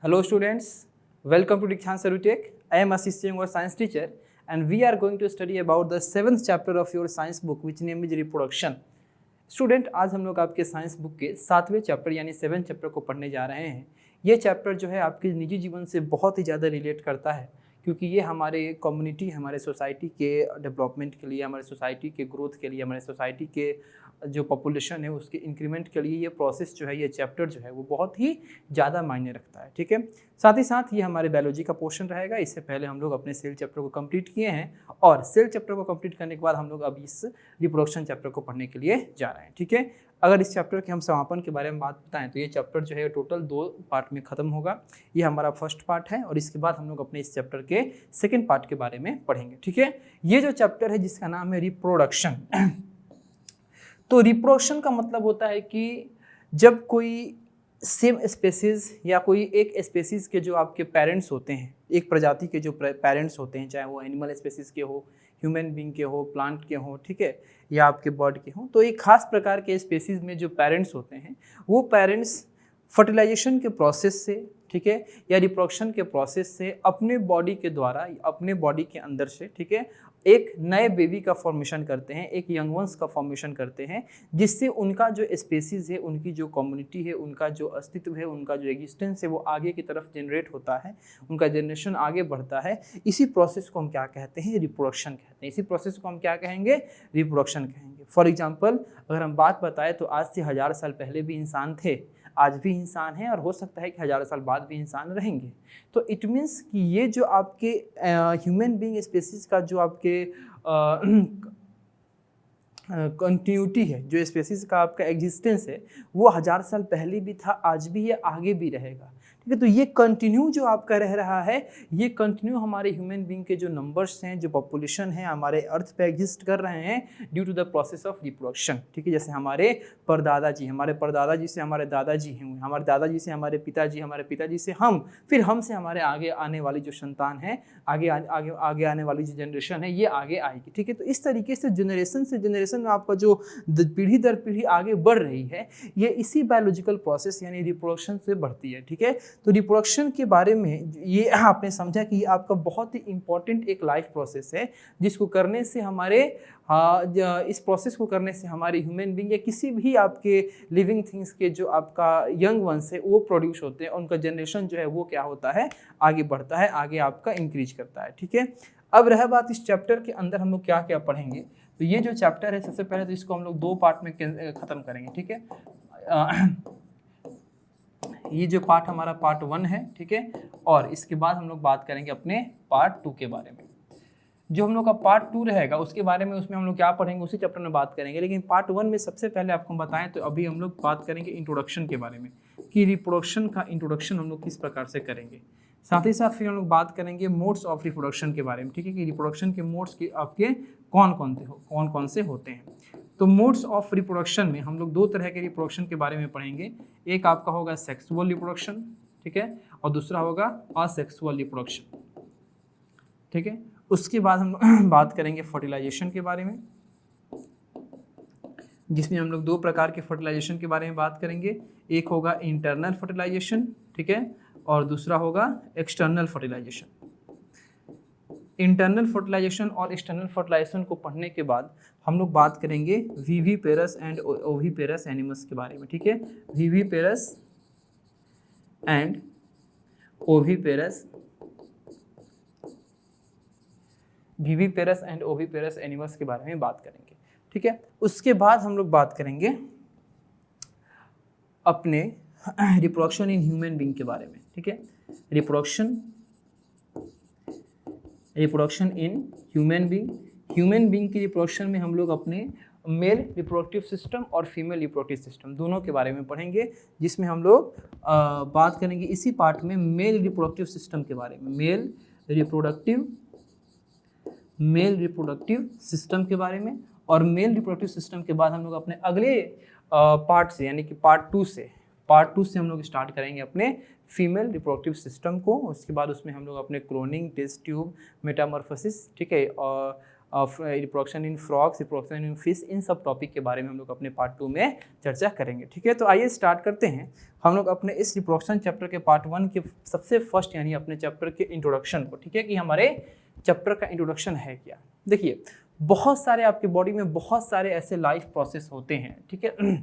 Hello students, welcome to Dikshant Sarutech. I am assisting your science teacher and we are going to study about the 7th chapter of your science book which name is reproduction. Student आज हम लोग आपके science book के 7वें chapter यानी 7th chapter को पढ़ने जा रहे हैं। ये चैप्टर जो है आपके निजी जीवन से बहुत ही ज़्यादा रिलेट करता है क्योंकि ये हमारे कम्युनिटी, हमारे सोसाइटी के डेवलपमेंट के लिए, हमारे सोसाइटी के ग्रोथ के लिए, हमारे सोसाइटी के जो पॉपुलेशन है उसके इंक्रीमेंट के लिए ये प्रोसेस जो है, ये चैप्टर जो है वो बहुत ही ज़्यादा मायने रखता है। ठीक है, साथ ही साथ ये हमारे बायोलॉजी का पोर्शन रहेगा। इससे पहले हम लोग अपने सेल चैप्टर को कंप्लीट किए हैं और सेल चैप्टर को कंप्लीट करने के बाद हम लोग अब इस रिप्रोडक्शन चैप्टर को पढ़ने के लिए जा रहे हैं। ठीक है, अगर इस चैप्टर के हम समापन के बारे में बात बताएं तो ये चैप्टर जो है टोटल 2 पार्ट में ख़त्म होगा। ये हमारा फर्स्ट पार्ट है और इसके बाद हम लोग अपने इस चैप्टर के सेकेंड पार्ट के बारे में पढ़ेंगे। ठीक है, ये जो चैप्टर है जिसका नाम है रिप्रोडक्शन। तो रिप्रोडक्शन का मतलब होता है कि जब कोई सेम स्पेसीज या कोई एक स्पेसीज के जो आपके पेरेंट्स होते हैं, एक प्रजाति के जो पेरेंट्स होते हैं, चाहे वो एनिमल स्पेसीज के हो, ह्यूमन बीइंग के हो, प्लांट के हो, ठीक है, या आपके बर्ड के हो, तो एक खास प्रकार के स्पेसीज में जो पेरेंट्स होते हैं वो पेरेंट्स फर्टिलाइजेशन के प्रोसेस से, ठीक है, या रिप्रोडक्शन के प्रोसेस से अपने बॉडी के द्वारा, अपने बॉडी के अंदर से, ठीक है, एक नए बेबी का फॉर्मेशन करते हैं, एक यंग वंस का फॉर्मेशन करते हैं, जिससे उनका जो स्पेसीज है, उनकी जो कम्युनिटी है, उनका जो अस्तित्व है, उनका जो एग्जिस्टेंस है वो आगे की तरफ जनरेट होता है, उनका जनरेशन आगे बढ़ता है। इसी प्रोसेस को हम क्या कहते हैं? रिप्रोडक्शन कहते हैं। इसी प्रोसेस को हम क्या कहेंगे? रिप्रोडक्शन कहेंगे। फॉर एग्जाम्पल अगर हम बात बताएं तो आज से 1000 साल पहले भी इंसान थे, आज भी इंसान है और हो सकता है कि 1000 साल बाद भी इंसान रहेंगे। तो इट मीन्स कि ये जो आपके ह्यूमन बीइंग स्पेसीज का जो आपके कंटिन्यूटी है, जो स्पेसीज का आपका एग्जिस्टेंस है, वो 1000 साल पहले भी था, आज भी है, आगे भी रहेगा। ठीक है, तो ये कंटिन्यू जो आपका रह रहा है, ये कंटिन्यू हमारे ह्यूमन बीइंग के जो नंबर्स हैं, जो पॉपुलेशन है, हमारे अर्थ पे एग्जिस्ट कर रहे हैं due to the process of reproduction. ठीक है, जैसे हमारे परदादाजी, हमारे परदादाजी से हमारे दादाजी हैं, हमारे दादाजी से हमारे पिताजी से हम, फिर हमसे हमारे आगे आने वाली जो संतान है, आगे आने वाली जो जनरेशन है, ये आगे आएगी। ठीक है, तो इस तरीके से जनरेशन में आपका जो पीढ़ी दर पीढ़ी आगे बढ़ रही है, ये इसी बायोलॉजिकल प्रोसेस यानी रिप्रोडक्शन से बढ़ती है। ठीक है, तो रिप्रोडक्शन के बारे में ये आपने समझा कि ये आपका बहुत ही इंपॉर्टेंट एक लाइफ प्रोसेस है, जिसको करने से हमारे इस प्रोसेस को करने से हमारे ह्यूमन बीइंग या किसी भी आपके लिविंग थिंग्स के जो आपका यंग वंस है वो प्रोड्यूस होते हैं, उनका जनरेशन जो है वो क्या होता है? आगे बढ़ता है, आगे आपका इंक्रीज करता है। ठीक है, अब रह बात इस चैप्टर के अंदर हम लोग क्या क्या पढ़ेंगे। तो ये जो चैप्टर है, सबसे पहले तो इसको हम लोग 2 पार्ट में ख़त्म करेंगे। ठीक है, ये जो पार्ट हमारा पार्ट 1 है, ठीक है, और इसके बाद हम लोग बात करेंगे अपने पार्ट 2 के बारे में। जो हम लोग का पार्ट 2 रहेगा उसके बारे में, उसमें हम लोग क्या पढ़ेंगे उसी चैप्टर में बात करेंगे। लेकिन पार्ट 1 में सबसे पहले आपको बताएं तो अभी हम लोग बात करेंगे इंट्रोडक्शन के बारे में, कि रिप्रोडक्शन का इंट्रोडक्शन हम लोग किस प्रकार से करेंगे। साथ ही साथ फिर हम लोग बात करेंगे मोड्स ऑफ रिप्रोडक्शन के बारे में। ठीक है, कि रिप्रोडक्शन के मोड्स के आपके कौन कौन से होते हैं। तो मोड्स ऑफ रिप्रोडक्शन में हम लोग 2 तरह के रिप्रोडक्शन के बारे में पढ़ेंगे। एक आपका होगा सेक्सुअल रिप्रोडक्शन, ठीक है, और दूसरा होगा असेक्सुअल रिप्रोडक्शन। ठीक है, उसके बाद हम बात करेंगे फर्टिलाइजेशन के बारे में, जिसमें हम लोग 2 प्रकार के फर्टिलाइजेशन के बारे में बात करेंगे। एक होगा इंटरनल फर्टिलाइजेशन, ठीक है, और दूसरा होगा एक्सटर्नल फर्टिलाइजेशन। इंटरनल फर्टिलाइजेशन और एक्सटर्नल फर्टिलाइजेशन को पढ़ने के बाद हम लोग बात करेंगे विविपेरस एंड ओविपेरस एनिमल्स के बारे में। ठीक है, विविपेरस एंड ओविपेरस एनिमल्स के बारे में बात करेंगे। ठीक है, उसके बाद हम लोग बात करेंगे अपने रिप्रोडक्शन इन ह्यूमन बीइंग के बारे में। ठीक है, रिप्रोडक्शन इन ह्यूमन बीइंग की रिप्रोडक्शन में हम लोग अपने मेल रिप्रोडक्टिव सिस्टम और फीमेल रिप्रोडक्टिव सिस्टम दोनों के बारे में पढ़ेंगे, जिसमें हम लोग बात करेंगे इसी पार्ट में मेल रिप्रोडक्टिव सिस्टम के बारे में, मेल रिप्रोडक्टिव सिस्टम के बारे में। और मेल रिप्रोडक्टिव सिस्टम के बाद हम लोग अपने अगले पार्ट से यानी कि पार्ट 2 से हम लोग स्टार्ट करेंगे अपने फीमेल रिप्रोडक्टिव सिस्टम को। उसके बाद उसमें हम लोग अपने क्लोनिंग, टेस्ट ट्यूब, मेटामॉर्फोसिस, ठीक है, और reproduction in frogs, reproduction in fish, इन सब टॉपिक के बारे में हम लोग अपने पार्ट 2 में चर्चा करेंगे। ठीक है, तो आइए स्टार्ट करते हैं हम लोग अपने इस रिप्रोडक्शन चैप्टर के पार्ट 1 के सबसे फर्स्ट यानी अपने चैप्टर के इंट्रोडक्शन को। ठीक है, कि हमारे चैप्टर का इंट्रोडक्शन है क्या। देखिए, बहुत सारे आपके बॉडी में बहुत सारे ऐसे लाइफ प्रोसेस होते हैं, ठीक है,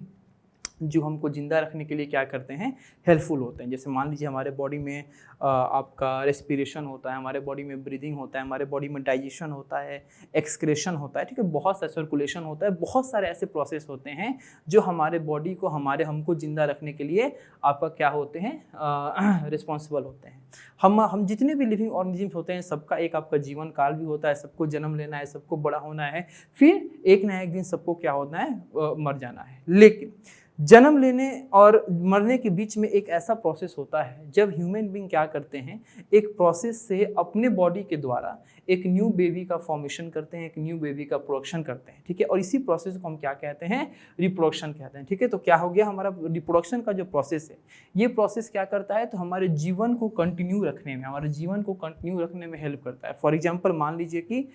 जो हमको जिंदा रखने के लिए क्या करते हैं, हेल्पफुल होते हैं। जैसे मान लीजिए हमारे बॉडी में आपका रेस्पिरेशन होता है, हमारे बॉडी में ब्रीदिंग होता है, हमारे बॉडी में डाइजेशन होता है, एक्सक्रेशन होता है, ठीक है, बहुत सारे सर्कुलेशन होता है, बहुत सारे ऐसे प्रोसेस होते हैं जो हमारे बॉडी को हमको जिंदा रखने के लिए आपका क्या होते हैं, रिस्पॉन्सिबल होते हैं। हम जितने भी लिविंग ऑर्गेनिजम्स होते हैं सबका एक आपका जीवन काल भी होता है, सबको जन्म लेना है, सबको बड़ा होना है, फिर एक ना एक दिन सबको क्या होना है, मर जाना है। लेकिन जन्म लेने और मरने के बीच में एक ऐसा प्रोसेस होता है जब ह्यूमन बीइंग क्या करते हैं, एक प्रोसेस से अपने बॉडी के द्वारा एक न्यू बेबी का फॉर्मेशन करते हैं, एक न्यू बेबी का प्रोडक्शन करते हैं। ठीक है, और इसी प्रोसेस को हम क्या कहते हैं, रिप्रोडक्शन कहते हैं। ठीक है, तो क्या हो गया, हमारा रिप्रोडक्शन का जो प्रोसेस है, ये प्रोसेस क्या करता है, तो हमारे जीवन को कंटिन्यू रखने में, हमारे जीवन को कंटिन्यू रखने में हेल्प करता है। फॉर एग्जाम्पल मान लीजिए कि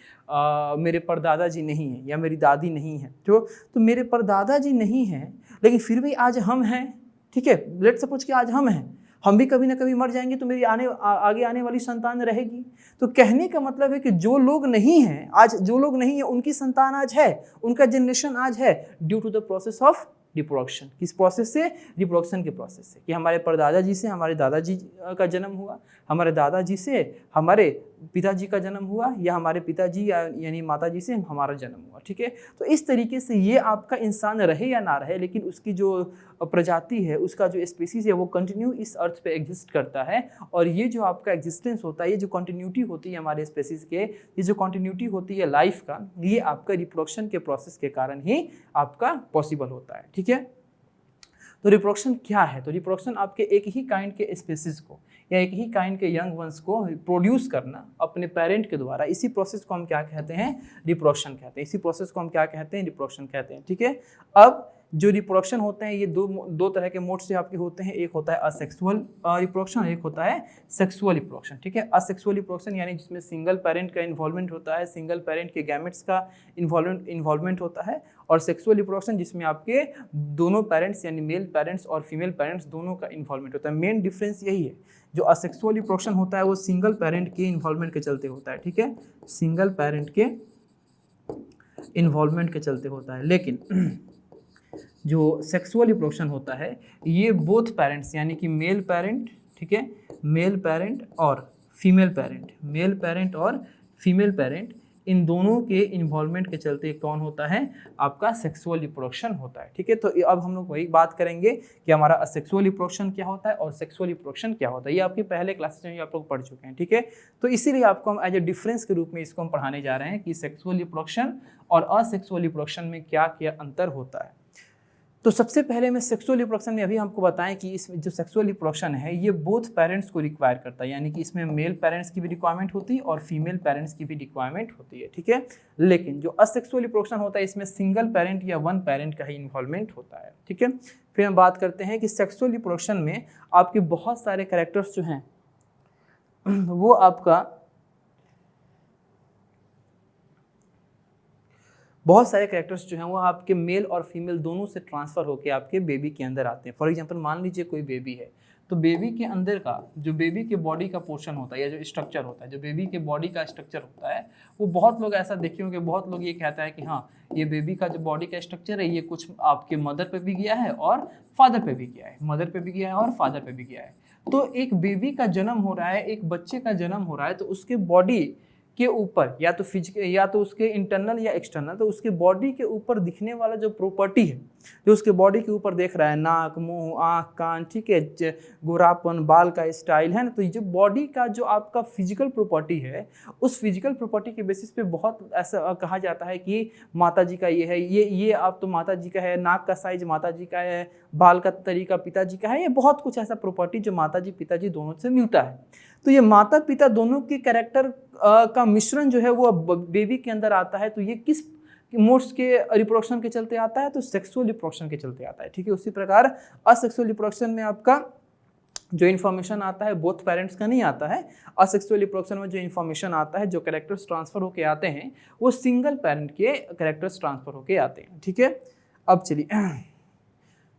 मेरे परदादा जी नहीं हैं या मेरी दादी नहीं है, तो मेरे परदादा जी नहीं हैं लेकिन फिर भी आज हम हैं। ठीक है, लेट्स सपोज कि आज हम हैं, हम भी कभी ना कभी मर जाएंगे तो मेरी आगे आने वाली संतान रहेगी। तो कहने का मतलब है कि जो लोग नहीं हैं आज, जो लोग नहीं हैं उनकी संतान आज है, उनका जनरेशन आज है, due to the process of reproduction. किस प्रोसेस से, रिप्रोडक्शन के प्रोसेस से, कि हमारे परदादा जी से हमारे दादाजी का जन्म हुआ, हमारे दादाजी से हमारे पिताजी का जन्म हुआ, या हमारे पिताजी यानी माताजी से हमारा जन्म हुआ। ठीक है, तो इस तरीके से ये आपका इंसान रहे या ना रहे, लेकिन उसकी जो प्रजाति है, उसका जो स्पीसीज है, वो कंटिन्यू इस अर्थ पे एग्जिस्ट करता है। और ये जो आपका एग्जिस्टेंस होता है, ये जो कंटिन्यूटी होती है हमारे स्पीसीज के, ये जो कंटिन्यूटी होती है लाइफ का, ये आपका रिप्रोडक्शन के प्रोसेस के कारण ही आपका पॉसिबल होता है। ठीक है, तो रिप्रोडक्शन क्या है, तो रिप्रोडक्शन आपके एक ही काइंड के स्पीसीज को या एक ही काइंड के यंग वंस को प्रोड्यूस करना अपने पेरेंट के द्वारा, इसी प्रोसेस को हम क्या कहते हैं, रिप्रोडक्शन कहते हैं। इसी प्रोसेस को हम क्या कहते हैं, रिप्रोडक्शन कहते हैं। ठीक है, अब जो रिप्रोडक्शन होते हैं ये दो तरह के मोड से आपके होते हैं, एक होता है असेक्सुअल रिप्रोडक्शन, एक होता है सेक्सुअल रिप्रोडक्शन। ठीक है, असेक्सुअल रिप्रोडक्शन यानी जिसमें सिंगल पेरेंट का इन्वॉल्वमेंट होता है, सिंगल पेरेंट के गैमेट्स का इन्वॉल्वमेंट होता है, और सेक्सुअल रिप्रोडक्शन जिसमें आपके दोनों पेरेंट्स यानी मेल पेरेंट्स और फीमेल पेरेंट्स दोनों का इन्वॉल्वमेंट होता है। मेन डिफरेंस यही है, जो असेक्सुअल रिप्रोडक्शन होता है वो सिंगल पेरेंट के इन्वॉल्वमेंट के चलते होता है। ठीक है, सिंगल पेरेंट के इन्वॉल्वमेंट के चलते होता है, लेकिन जो सेक्सुअल रिप्रोडक्शन होता है ये बोथ पेरेंट्स यानी कि मेल पेरेंट, ठीक है, मेल पेरेंट और फीमेल पेरेंट, मेल पेरेंट और फीमेल पेरेंट, इन दोनों के इन्वॉल्वमेंट के चलते कौन होता है, आपका सेक्सुअल रिप्रोडक्शन होता है। ठीक है, तो अब हम लोग वही बात करेंगे कि हमारा असेक्सुअल रिप्रोडक्शन क्या होता है और सेक्सुअल रिप्रोडक्शन क्या होता है। ये आपके पहले क्लासेस में आप लोग पढ़ चुके हैं। ठीक है, तो इसीलिए आपको हम एज ए डिफरेंस के रूप में इसको हम पढ़ाने जा रहे हैं कि सेक्सुअल रिप्रोडक्शन और असेक्सुअल रिप्रोडक्शन में क्या क्या अंतर होता है। तो सबसे पहले मैं सेक्सुअल रिप्रोडक्शन में अभी हमको बताएं कि इसमें जो सेक्सुअल रिप्रोडक्शन है ये बोथ पेरेंट्स को रिक्वायर करता है, यानी कि इसमें मेल पेरेंट्स की भी रिक्वायरमेंट होती है और फीमेल पेरेंट्स की भी रिक्वायरमेंट होती है। ठीक है, लेकिन जो असेक्सुअल रिप्रोडक्शन होता है इसमें सिंगल पेरेंट या वन पेरेंट का ही इन्वॉल्वमेंट होता है। ठीक है, फिर हम बात करते हैं कि सेक्सुअल रिप्रोडक्शन में आपके बहुत सारे कैरेक्टर्स जो हैं वो आपका बहुत सारे कैरेक्टर्स जो हैं वो आपके मेल और फीमेल दोनों से ट्रांसफ़र होकर आपके बेबी के अंदर आते हैं। फॉर एग्जांपल मान लीजिए कोई बेबी है, तो बेबी के अंदर का जो बेबी के बॉडी का पोर्शन होता है या जो स्ट्रक्चर होता है, जो बेबी के बॉडी का स्ट्रक्चर होता है, वो बहुत लोग ऐसा देखे होंगे, बहुत लोग ये कहता है कि हाँ ये बेबी का जो बॉडी का स्ट्रक्चर है ये कुछ आपके मदर पे भी गया है और फादर पे भी गया है, मदर पे भी गया है और फादर पे भी गया है। तो एक बेबी का जन्म हो रहा है, एक बच्चे का जन्म हो रहा है, तो उसके बॉडी के ऊपर या तो फिजिकल या तो उसके इंटरनल या एक्सटर्नल, तो उसके बॉडी के ऊपर दिखने वाला जो प्रॉपर्टी है, जो उसके बॉडी के ऊपर देख रहा है, नाक, मुंह, आँख, कान, ठीक है, गोरापन, बाल का स्टाइल है ना, तो ये जो बॉडी का जो आपका फिजिकल प्रॉपर्टी है, उस फिजिकल प्रॉपर्टी के बेसिस पे बहुत ऐसा कहा जाता है कि माता जी का ये है, ये आप तो माता जी का है, नाक का साइज माता जी का है, बाल का तरीका पिताजी का है, ये बहुत कुछ ऐसा प्रॉपर्टी जो माता जी पिताजी दोनों से मिलता है। तो ये माता पिता दोनों के कैरेक्टर का मिश्रण जो है वो बेबी के अंदर आता है। तो ये किस मोड्स के रिप्रोडक्शन के चलते आता है, तो सेक्सुअल रिप्रोडक्शन के चलते आता है। ठीक है, उसी प्रकार असेक्सुअल रिप्रोडक्शन में आपका जो इन्फॉर्मेशन आता है बोथ पेरेंट्स का नहीं आता है। असेक्सुअल रिप्रोडक्शन में जो इन्फॉर्मेशन आता है, जो कैरेक्टर्स ट्रांसफर होके आते हैं, वो सिंगल पेरेंट के कैरेक्टर्स ट्रांसफर होके आते हैं। ठीक है, अब चलिए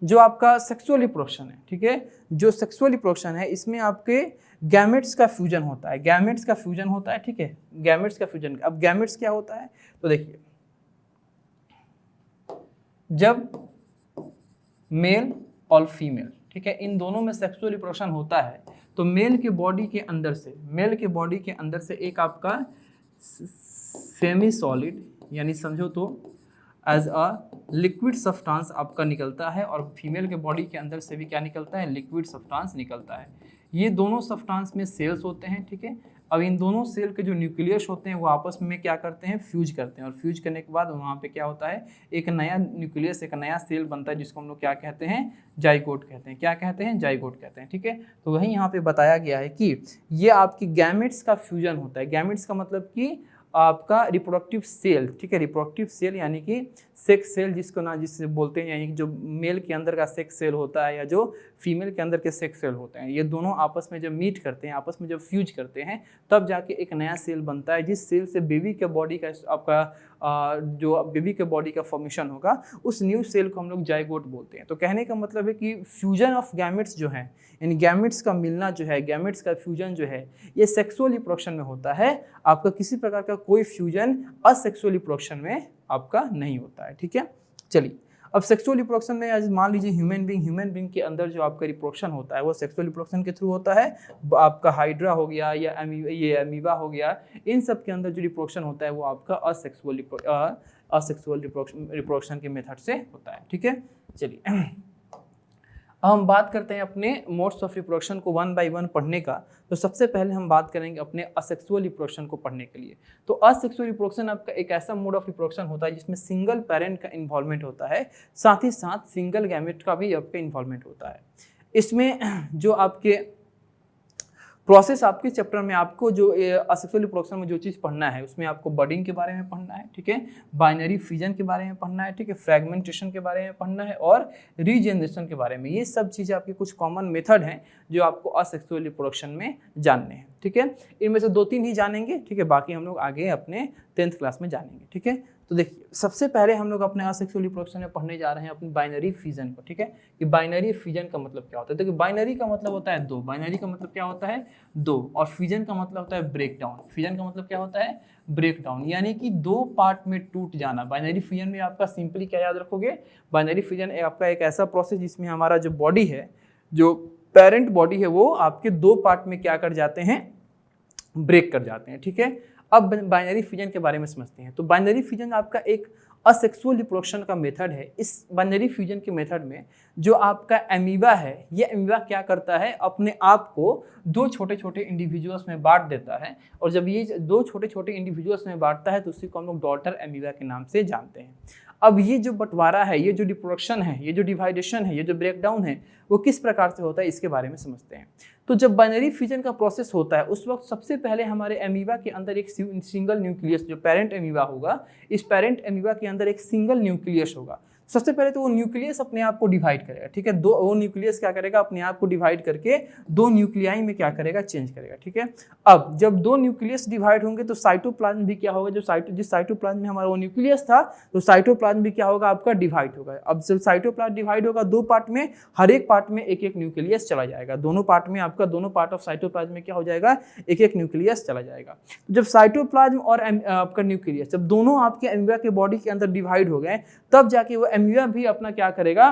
जो आपका सेक्सुअल रिप्रोडक्शन है, ठीक है, जो सेक्सुअल रिप्रोडक्शन है इसमें आपके गैमेट्स का फ्यूजन होता है, गैमेट्स का फ्यूजन होता है। ठीक है, गैमेट्स का फ्यूजन। अब गैमेट्स क्या होता है, तो देखिए जब मेल और फीमेल, ठीक है, इन दोनों में सेक्सुअल रिप्रोडक्शन होता है तो मेल के बॉडी के अंदर से एक आपका सेमी सॉलिड, यानी समझो तो एज अ लिक्विड सब्सटेंस आपका निकलता है, और फीमेल के बॉडी के अंदर से भी क्या निकलता है, लिक्विड सब्सटेंस निकलता है। ये दोनों सब्सटेंस में सेल्स होते हैं। ठीक है, अब इन दोनों सेल के जो न्यूक्लियस होते हैं वो आपस में क्या करते हैं, फ्यूज करते हैं, और फ्यूज करने के बाद वहाँ पे क्या होता है, एक नया न्यूक्लियस, एक नया सेल बनता है, जिसको हम लोग क्या कहते हैं, जाइगोट कहते हैं। क्या कहते हैं, जाइगोट कहते हैं। ठीक है, तो वही यहाँ पे बताया गया है कि ये आपकी गैमेट्स का फ्यूजन होता है। गैमेट्स का मतलब कि आपका रिप्रोडक्टिव सेल, ठीक है, रिप्रोडक्टिव सेल यानी कि सेक्स सेल जिससे बोलते हैं, यानी कि जो मेल के अंदर का सेक्स सेल होता है या जो फीमेल के अंदर के सेक्स सेल होते हैं, ये दोनों आपस में जब मीट करते हैं, आपस में जब फ्यूज करते हैं, तब जाके एक नया सेल बनता है, जिस सेल से बेबी के बॉडी का आपका जो बेबी के बॉडी का फॉर्मेशन होगा, उस न्यू सेल को हम लोग जाइगोट बोलते हैं। तो कहने का मतलब है कि फ्यूजन ऑफ गैमेट्स जो है, यानी गैमेट्स का मिलना जो है, गैमेट्स का फ्यूजन जो है, ये सेक्सुअल रिप्रोडक्शन में होता है। आपका किसी प्रकार का कोई फ्यूजन असेक्सुअल रिप्रोडक्शन में आपका नहीं होता है। ठीक है, चलिए अब सेक्सुअल रिप्रोडक्शन में आज मान लीजिए ह्यूमन बीइंग के अंदर जो आपका रिप्रोडक्शन होता है वो सेक्सुअल रिप्रोडक्शन के थ्रू होता है। आपका हाइड्रा हो गया या ये अमीबा हो गया, इन सब के अंदर जो रिप्रोडक्शन होता है वो आपका असेक्सुअल रिप्रोडक्शन के मेथड से होता है। ठीक है, चलिए हम बात करते हैं अपने मोड्स ऑफ रिप्रोडक्शन को वन बाय वन पढ़ने का। तो सबसे पहले हम बात करेंगे अपने असेक्सुअल रिप्रोडक्शन को पढ़ने के लिए। तो असेक्सुअल रिप्रोडक्शन आपका एक ऐसा मोड ऑफ रिप्रोडक्शन होता है जिसमें सिंगल पेरेंट का इन्वॉल्वमेंट होता है, साथ ही साथ सिंगल गैमेट का भी आपका इन्वॉल्वमेंट होता है। इसमें जो आपके प्रोसेस आपके चैप्टर में आपको जो असेक्सुअल रिप्रोडक्शन में जो चीज़ पढ़ना है उसमें आपको बडिंग के बारे में पढ़ना है, ठीक है, बाइनरी फिजन के बारे में पढ़ना है, ठीक है, फ्रैगमेंटेशन के बारे में पढ़ना है और रीजनरेशन के बारे में। ये सब चीज़ें आपके कुछ कॉमन मेथड हैं जो आपको असेक्सुअल रिप्रोडक्शन में जानने हैं। ठीक है, इनमें से 2-3 ही जानेंगे, ठीक है, बाकी हम लोग आगे अपने 10th क्लास में जानेंगे। ठीक है, तो देखिए सबसे पहले हम लोग अपने असेक्सुअल रिप्रोडक्शन में पढ़ने जा रहे हैं अपनी बाइनरी फिजन को। ठीक है, कि बाइनरी फिजन का मतलब क्या होता है। देखिए बाइनरी का मतलब होता है दो, बाइनरी का मतलब क्या होता है, दो, और फिजन का मतलब होता है ब्रेक डाउन। फिजन का मतलब क्या होता है, ब्रेक डाउन, यानी कि दो पार्ट में टूट जाना। बाइनरी फिजन में आपका सिंपली क्या याद रखोगे, बाइनरी फिजन आपका एक ऐसा प्रोसेस जिसमें हमारा जो बॉडी है, जो पेरेंट बॉडी है, वो आपके दो पार्ट में क्या कर जाते हैं, ब्रेक कर जाते हैं। ठीक है, अब बाइनरी फिजन के बारे में समझते हैं। तो बाइनरी फिजन आपका एक असेक्सुअल रिप्रोडक्शन का मेथड है। इस बाइनरी फिजन के मेथड में जो आपका एमीबा है, ये एमीबा क्या करता है, अपने आप को दो छोटे छोटे इंडिविजुअल्स में बांट देता है, और जब ये दो छोटे छोटे इंडिविजुअल्स में बांटता है तो उसी को हम लोग डॉटर एमीबा के नाम से जानते हैं। अब ये जो बंटवारा है, ये जो रिप्रोडक्शन है, ये जो डिवाइडेशन है, ये जो ब्रेकडाउन है, वो किस प्रकार से होता है इसके बारे में समझते हैं। तो जब बाइनरी फिजन का प्रोसेस होता है उस वक्त सबसे पहले हमारे एमीबा के अंदर एक सिंगल न्यूक्लियस, जो पेरेंट एमीबा होगा, इस पेरेंट एमीबा के अंदर एक सिंगल न्यूक्लियस होगा। सबसे पहले तो वो न्यूक्लियस अपने आप को डिवाइड करेगा। ठीक है, वो न्यूक्लियस क्या करेगा, अपने आप को डिवाइड करके दो न्यूक्लियाई में क्या करेगा, चेंज करेगा। ठीक है, अब जब दो न्यूक्लियस डिवाइड होंगे तो साइटोप्लाज्म भी क्या होगा, जिस साइटोप्लाज्म में हमारा वो न्यूक्लियस था, तो साइटोप्लाज्म भी क्या होगा, आपका डिवाइड होगा। अब जब साइटोप्लाज्म डिवाइड होगा दो पार्ट में, हर एक पार्ट में एक एक न्यूक्लियस चला जाएगा। दोनों पार्ट में आपका, दोनों पार्ट ऑफ साइटोप्लाज्म में क्या हो जाएगा, एक एक न्यूक्लियस चला जाएगा। जब साइटोप्लाज्म और आपका न्यूक्लियस, जब दोनों आपके एमीबा के बॉडी के अंदर डिवाइड हो गए, तब जाके वो एमीबा भी अपना क्या करेगा,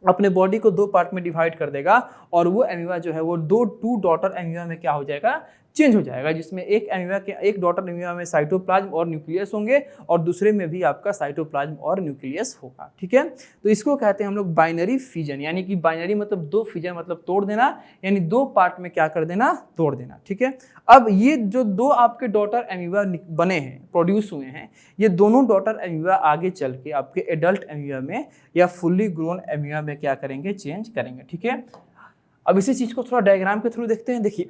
अपने बॉडी को दो पार्ट में डिवाइड कर देगा, और वो एमीबा जो है वो टू डॉटर एमीबा में क्या हो जाएगा, चेंज हो जाएगा, जिसमें एक डॉटर एमीबा में साइटोप्लाज्म और न्यूक्लियस होंगे और दूसरे में भी आपका साइटोप्लाज्म और न्यूक्लियस होगा। ठीक है, तो इसको कहते हैं हम लोग बाइनरी फिजन, यानी कि बाइनरी मतलब दो, फिजन मतलब तोड़ देना, यानी दो पार्ट में क्या कर देना, तोड़ देना। ठीक है, अब ये जो दो आपके डॉटर एमीबा बने हैं, प्रोड्यूस हुए हैं, ये दोनों डॉटर एमीबा आगे चल के आपके एडल्ट एमीबा में या फुल्ली ग्रोन एमीबा में क्या करेंगे, चेंज करेंगे। ठीक है, अब इसी चीज को थोड़ा डायग्राम के थ्रू देखते हैं। देखिए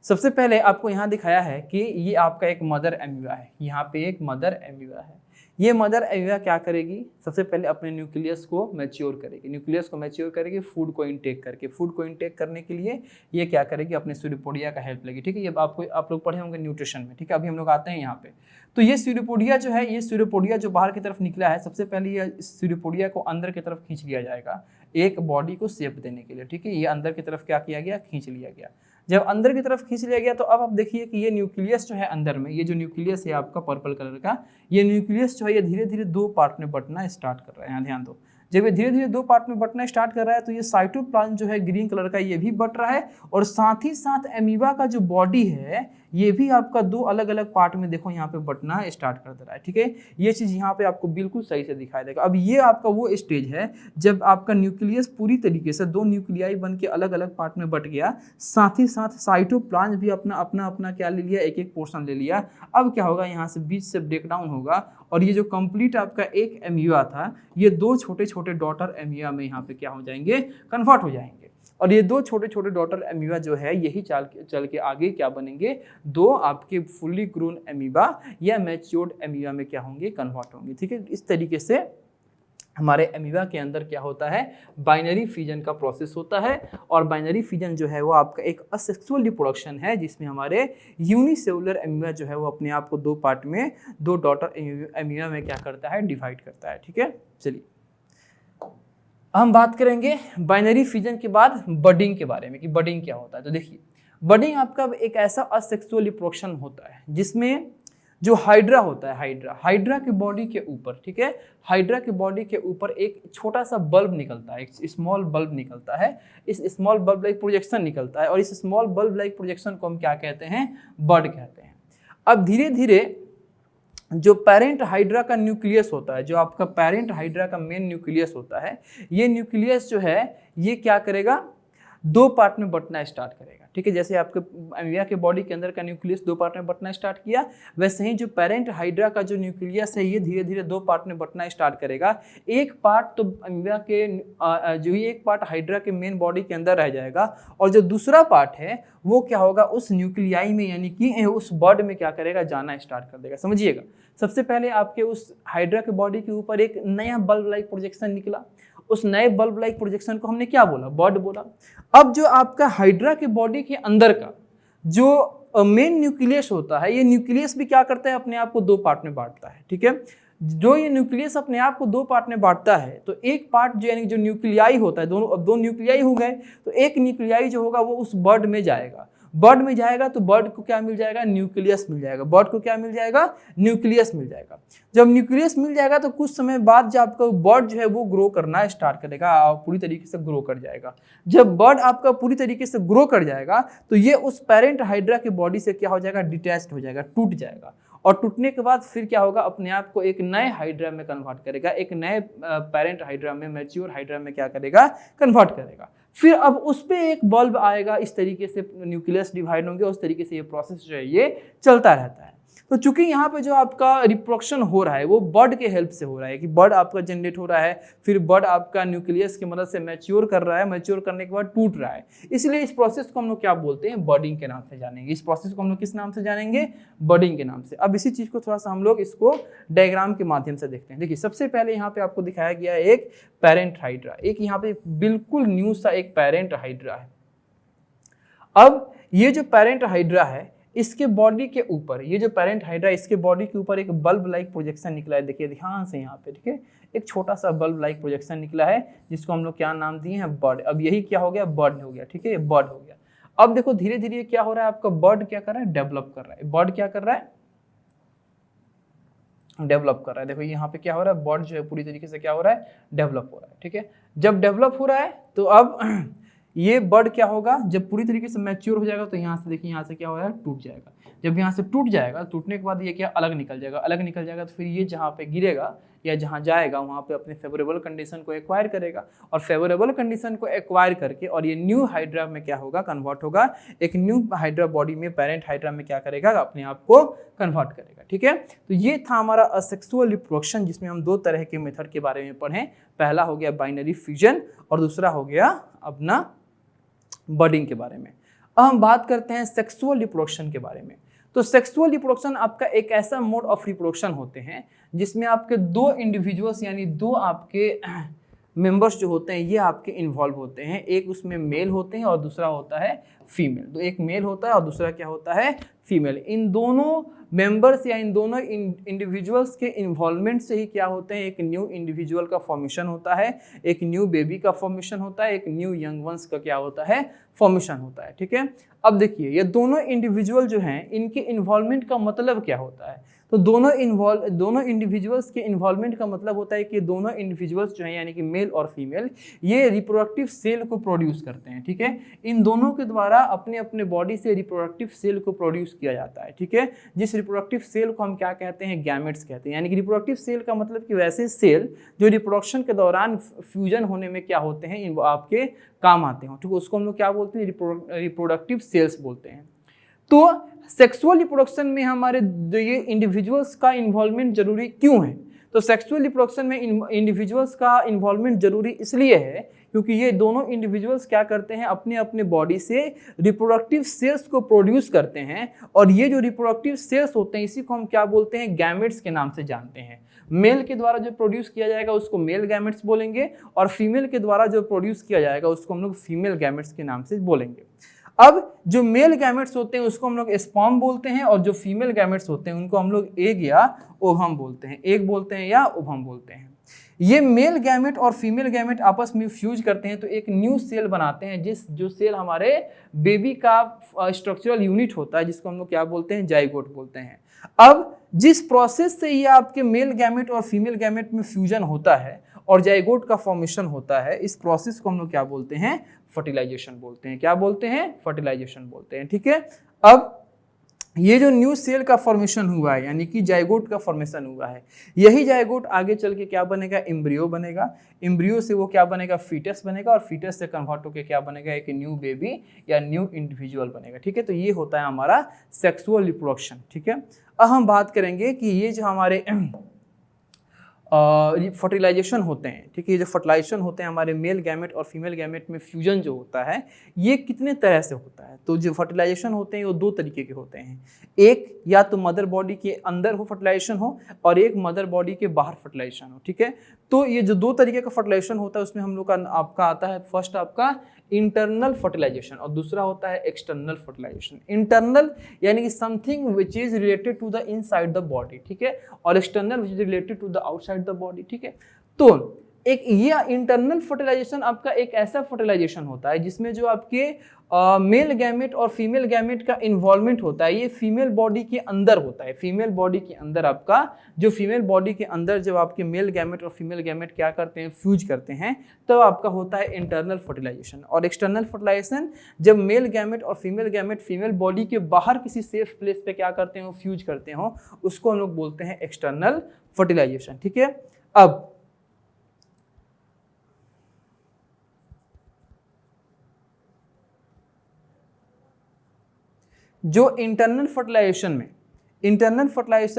सबसे पहले आपको यहाँ दिखाया है कि ये आपका एक मदर एमीबा है, यहाँ पे एक मदर एमीबा है, ये मदर एमिबा क्या करेगी, सबसे पहले अपने न्यूक्लियस को मैच्योर करेगी, न्यूक्लियस को मैच्योर करेगी फूड को इनटेक करके। फूड को इनटेक करने के लिए ये क्या करेगी, अपने सूडोपोडिया का हेल्प लेगी। ठीक है, ये आप लोग पढ़े होंगे न्यूट्रिशन में। ठीक है, अभी हम लोग आते हैं यहाँ पे। तो ये सूडोपोडिया जो है, ये सूडोपोडिया जो बाहर की तरफ निकला है, सबसे पहले ये सूडोपोडिया को अंदर की तरफ खींच लिया जाएगा एक बॉडी को शेप देने के लिए। ठीक है, ये अंदर की तरफ क्या किया गया, खींच लिया गया। जब अंदर की तरफ खींच लिया गया तो अब आप देखिए कि ये न्यूक्लियस जो है अंदर में, ये जो न्यूक्लियस है आपका पर्पल कलर का, ये न्यूक्लियस जो है ये धीरे धीरे दो पार्ट में बंटना स्टार्ट कर रहा है। यहाँ ध्यान दो, जब ये धीरे धीरे दो पार्ट में बंटना स्टार्ट कर रहा है तो ये साइटोप्लाज्म जो है ग्रीन कलर का, ये भी बंट रहा है। और साथ ही साथ एमीबा का जो बॉडी है ये भी आपका दो अलग अलग पार्ट में देखो यहाँ पे बंटना स्टार्ट कर दे रहा है। ठीक है, ये चीज़ यहाँ पे आपको बिल्कुल सही से दिखाई देगा। अब ये आपका वो स्टेज है जब आपका न्यूक्लियस पूरी तरीके से दो न्यूक्लियाई बन के अलग अलग पार्ट में बंट गया, साथ ही साथ साइटोप्लाज्म भी अपना अपना अपना क्या ले लिया, एक एक पोर्शन ले लिया। अब क्या होगा, यहाँ से बीच से ब्रेक डाउन होगा और ये जो कंप्लीट आपका एक एमिबा था, ये दो छोटे छोटे डॉटर एमिबा में यहाँ पे क्या हो जाएंगे, कन्वर्ट हो जाएंगे। और ये दो छोटे छोटे डॉटर एमिबा जो है यही चल के आगे क्या बनेंगे, दो आपके फुल्ली ग्रोन एमिबा या मैच्योर्ड एमिबा में क्या होंगे, कन्वर्ट होंगे। ठीक है, इस तरीके से हमारे एमिबा के अंदर क्या होता है, बाइनरी फिजन का प्रोसेस होता है। और बाइनरी फिजन जो है वो आपका एक असेक्सुअल रिप्रोडक्शन है जिसमें हमारे यूनिसेलुलर एमिबा जो है वो अपने आप को दो पार्ट में, दो डॉटर एमिबा में क्या करता है, डिवाइड करता है। ठीक है, चलिए हम बात करेंगे बाइनरी फिजन के बाद बडिंग के बारे में कि बडिंग क्या होता है। तो देखिए, बडिंग आपका एक ऐसा असेक्सुअल रिप्रोडक्शन होता है जिसमें जो हाइड्रा होता है, हाइड्रा के बॉडी के ऊपर, ठीक है, हाइड्रा के बॉडी के ऊपर एक छोटा सा बल्ब निकलता है, एक स्मॉल बल्ब निकलता है। इस स्मॉल बल्ब लाइक प्रोजेक्शन निकलता है और इस स्मॉल बल्ब लाइक प्रोजेक्शन को हम क्या कहते हैं, बड कहते हैं। अब धीरे धीरे जो पेरेंट हाइड्रा का न्यूक्लियस होता है, जो आपका पेरेंट हाइड्रा का मेन न्यूक्लियस होता है, ये न्यूक्लियस जो है ये क्या करेगा, दो पार्ट में बंटना स्टार्ट करेगा। ठीक है, जैसे आपके एमिबा के बॉडी के अंदर का न्यूक्लियस दो पार्ट में बंटना स्टार्ट किया, वैसे ही जो पेरेंट हाइड्रा का जो न्यूक्लियस है ये धीरे धीरे दो पार्ट में बंटना स्टार्ट करेगा। एक पार्ट तो एमिबा के जो ही एक पार्ट हाइड्रा के मेन बॉडी के अंदर रह जाएगा और जो दूसरा पार्ट है वो क्या होगा, उस न्यूक्लियाई में यानी कि उस बर्ड में क्या करेगा, जाना स्टार्ट कर देगा। समझिएगा, सबसे पहले आपके उस हाइड्रा के बॉडी के ऊपर एक नया बल्ब लाइक प्रोजेक्शन निकला, उस नए बल्ब लाइक प्रोजेक्शन को हमने क्या बोला, बर्ड बोला। अब जो आपका हाइड्रा के बॉडी के अंदर का जो मेन न्यूक्लियस होता है, ये न्यूक्लियस भी क्या करता है, अपने आप को दो पार्ट में बांटता है। ठीक है, जो ये न्यूक्लियस अपने आप को दो पार्ट में बांटता है तो एक पार्ट जो यानी जो न्यूक्लियाई होता है, दोनों अब दो न्यूक्लियाई हो गए तो एक न्यूक्लियाई जो होगा वो उस बर्ड में जाएगा। बर्ड में जाएगा तो बर्ड को क्या मिल जाएगा, न्यूक्लियस मिल जाएगा। बर्ड को क्या मिल जाएगा, न्यूक्लियस मिल जाएगा। जब न्यूक्लियस मिल जाएगा तो कुछ समय बाद जब आपका बर्ड जो है वो ग्रो करना स्टार्ट करेगा और पूरी तरीके से ग्रो कर जाएगा। जब बर्ड आपका पूरी तरीके से ग्रो कर जाएगा तो ये उस पेरेंट हाइड्रा के बॉडी से क्या हो जाएगा, डिटैच्ड हो जाएगा, टूट जाएगा। और टूटने के बाद फिर क्या होगा, अपने आप को एक नए हाइड्रा में कन्वर्ट करेगा, एक नए पेरेंट हाइड्रा में, मैच्योर हाइड्रा में क्या करेगा, कन्वर्ट करेगा। फिर अब उस पर एक बल्ब आएगा, इस तरीके से न्यूक्लियस डिवाइड होंगे, उस तरीके से ये प्रोसेस जो है ये चलता रहता है। तो चूंकि यहाँ पे जो आपका रिप्रोडक्शन हो रहा है वो बर्ड के हेल्प से हो रहा है कि बर्ड आपका जनरेट हो रहा है, फिर बर्ड आपका न्यूक्लियस की मदद से मैच्योर कर रहा है, मैच्योर करने के बाद टूट रहा है। इसलिए इस प्रोसेस को हम लोग क्या बोलते हैं, बर्डिंग के नाम से जानेंगे। इस प्रोसेस को हम लोग किस नाम से जानेंगे, बर्डिंग के नाम से। अब इसी चीज़ को थोड़ा सा हम लोग इसको डायग्राम के माध्यम से देखते हैं। देखिए, सबसे पहले यहाँ पे आपको दिखाया गया है एक पेरेंट हाइड्रा, एक यहाँ पे बिल्कुल न्यू सा एक पेरेंट हाइड्रा है। अब ये जो पेरेंट हाइड्रा है इसके बॉडी के ऊपर, ये जो पेरेंट हाइड्रा इसके बॉडी के ऊपर एक बल्ब लाइक प्रोजेक्शन निकला है। देखिए ध्यान से यहाँ पे, ठीक है, एक छोटा सा बल्ब लाइक प्रोजेक्शन निकला है जिसको हम लोग क्या नाम दिए हैं, बर्ड। अब यही क्या हो गया, बर्ड हो गया। ठीक है, ये बर्ड हो गया। अब देखो धीरे धीरे क्या हो रहा है, आपका बर्ड क्या कर रहा है, डेवलप कर रहा है। बर्ड क्या कर रहा है, डेवलप कर रहा है। देखो यहाँ पे क्या हो रहा है, बर्ड जो है पूरी तरीके से क्या हो रहा है, डेवलप हो रहा है। ठीक है, जब डेवलप हो रहा है तो अब ये बर्ड क्या होगा, जब पूरी तरीके से मैच्योर हो जाएगा तो यहाँ से देखिए, यहाँ से क्या हो रहा है, टूट जाएगा। जब यहाँ से टूट जाएगा, टूटने के बाद ये क्या अलग निकल जाएगा, अलग निकल जाएगा तो फिर ये जहाँ पे गिरेगा या जहाँ जाएगा वहाँ पे अपने फेवरेबल कंडीशन को एक्वायर करेगा और फेवरेबल कंडीशन को एक्वायर करके और ये न्यू हाइड्रा में क्या होगा, कन्वर्ट होगा। एक न्यू हाइड्रा बॉडी में पेरेंट हाइड्रा में क्या करेगा, अपने आप को कन्वर्ट करेगा। ठीक है, तो ये था हमारा असेक्सुअल रिप्रोडक्शन जिसमें हम दो तरह के मेथड के बारे में पढ़ें। पहला हो गया बाइनरी फ्यूजन और दूसरा हो गया अपना बर्डिंग के बारे में। अब हम बात करते हैं सेक्सुअल रिप्रोडक्शन के बारे में। तो सेक्सुअल रिप्रोडक्शन आपका एक ऐसा मोड ऑफ रिप्रोडक्शन होते हैं जिसमें आपके दो इंडिविजुअल्स यानी दो आपके मेंबर्स जो होते हैं ये आपके इन्वॉल्व होते हैं। एक उसमें मेल होते हैं और दूसरा होता है फीमेल। तो एक मेल होता है और दूसरा क्या होता है, फीमेल। इन दोनों मेंबर्स या इन दोनों इंडिविजुअल्स के इन्वॉल्वमेंट से ही क्या होते हैं, एक न्यू इंडिविजुअल का फॉर्मेशन होता है, एक न्यू बेबी का फॉर्मेशन होता है, एक न्यू यंग वंस का क्या होता है, फॉर्मेशन होता है। ठीक है, अब देखिए ये दोनों इंडिविजुअल जो हैं इनके इन्वॉल्वमेंट का मतलब क्या होता है। तो दोनों इंडिविजुअल्स के इन्वॉल्वमेंट का मतलब होता है कि दोनों इंडिविजुअल्स जो हैं यानी कि मेल और फीमेल ये रिप्रोडक्टिव सेल को प्रोड्यूस करते हैं। ठीक है, इन दोनों के द्वारा अपने अपने बॉडी से रिप्रोडक्टिव सेल को प्रोड्यूस किया जाता है। ठीक है, जिस रिप्रोडक्टिव सेल को हम क्या कहते हैं, गैमेट्स कहते हैं। यानी कि रिप्रोडक्टिव सेल का मतलब कि वैसे सेल जो रिप्रोडक्शन के दौरान फ्यूजन होने में क्या होते हैं, आपके काम आते हैं। ठीक है, उसको हम लोग क्या बोलते हैं, रिप्रोडक्टिव सेल्स बोलते हैं। तो सेक्सुअल रिप्रोडक्शन में हमारे ये इंडिविजुअल्स का इन्वॉल्वमेंट जरूरी क्यों है। तो सेक्सुअल रिप्रोडक्शन में इंडिविजुअल्स का इन्वॉल्वमेंट जरूरी इसलिए है क्योंकि ये दोनों इंडिविजुअल्स क्या करते हैं, अपने अपने बॉडी से रिप्रोडक्टिव सेल्स को प्रोड्यूस करते हैं। और ये जो रिप्रोडक्टिव सेल्स होते हैं इसी को हम क्या बोलते हैं, गैमेट्स के नाम से जानते हैं। मेल के द्वारा जो प्रोड्यूस किया जाएगा उसको मेल गैमेट्स बोलेंगे और फीमेल के द्वारा जो प्रोड्यूस किया जाएगा उसको हम लोग फीमेल गैमेट्स के नाम से बोलेंगे। अब जो मेल गैमेट्स होते हैं उसको हम लोग स्पर्म बोलते हैं और जो फीमेल गैमेट्स होते हैं उनको हम लोग एग या ओवम बोलते हैं। एग बोलते हैं या ओवम बोलते हैं। ये मेल गैमेट और फीमेल गैमेट आपस में फ्यूज करते हैं तो एक न्यू सेल बनाते हैं, जो सेल हमारे बेबी का स्ट्रक्चरल यूनिट होता है जिसको हम लोग क्या बोलते हैं, जाइगोट बोलते हैं। अब जिस प्रोसेस से ये आपके मेल गैमेट और फीमेल गैमेट में फ्यूजन होता है और जाइगोट का फॉर्मेशन होता है, इस प्रोसेस को हम लोग क्या बोलते हैं, फर्टिलाइजेशन बोलते हैं। क्या बोलते हैं, फर्टिलाइजेशन बोलते हैं। ठीक है, अब ये जो न्यू सेल का फॉर्मेशन हुआ है यानी कि जाइगोट का फॉर्मेशन हुआ है, यही जाइगोट आगे चल के क्या बनेगा, एम्ब्रियो बनेगा। एम्ब्रियो से वो क्या बनेगा, फीटस बनेगा और फीटस से कन्वर्ट होकर क्या बनेगा, एक न्यू बेबी या न्यू इंडिविजुअल बनेगा। ठीक है, तो ये होता है हमारा सेक्सुअल रिप्रोडक्शन। ठीक है, अब हम बात करेंगे कि ये जो हमारे फर्टिलाइजेशन होते हैं, ठीक है, ये जो फर्टिलाइजेशन होते हैं हमारे मेल गैमेट और फीमेल गैमेट में फ्यूजन जो होता है ये कितने तरह से होता है। तो जो फर्टिलाइजेशन होते हैं वो दो तरीके के होते हैं। एक या तो मदर बॉडी के अंदर हो फर्टिलाइजेशन हो और एक मदर बॉडी के बाहर फर्टिलाइजेशन हो। ठीक है, तो ये जो दो तरीके का फर्टिलाइजेशन होता है उसमें हम लोग का आपका आता है, फर्स्ट आपका इंटरनल फर्टिलाइजेशन और दूसरा होता है एक्सटर्नल फर्टिलाइजेशन। इंटरनल यानी कि something which is related to the inside the body. ठीक है, और external which is related to the outside the body. ठीक है, तो एक ये इंटरनल फर्टिलाइजेशन आपका एक ऐसा फर्टिलाइजेशन होता है जिसमें जो आपके मेल गैमेट और फीमेल गैमेट का इन्वॉल्वमेंट होता है, ये फीमेल बॉडी के अंदर होता है। फीमेल बॉडी के अंदर आपका जो फीमेल बॉडी के अंदर जब आपके मेल गैमेट और फीमेल गैमेट क्या करते हैं, फ्यूज करते हैं, तब आपका होता है इंटरनल फर्टिलाइजेशन। और एक्सटर्नल फर्टिलाइजेशन जब मेल गैमेट और फीमेल गैमेट फीमेल बॉडी के बाहर किसी सेफ प्लेस पे क्या करते हो, फ्यूज करते हो, उसको हम लोग बोलते हैं एक्सटर्नल फर्टिलाइजेशन। ठीक है, अब जो इंटरनल फर्टिलाइजेशन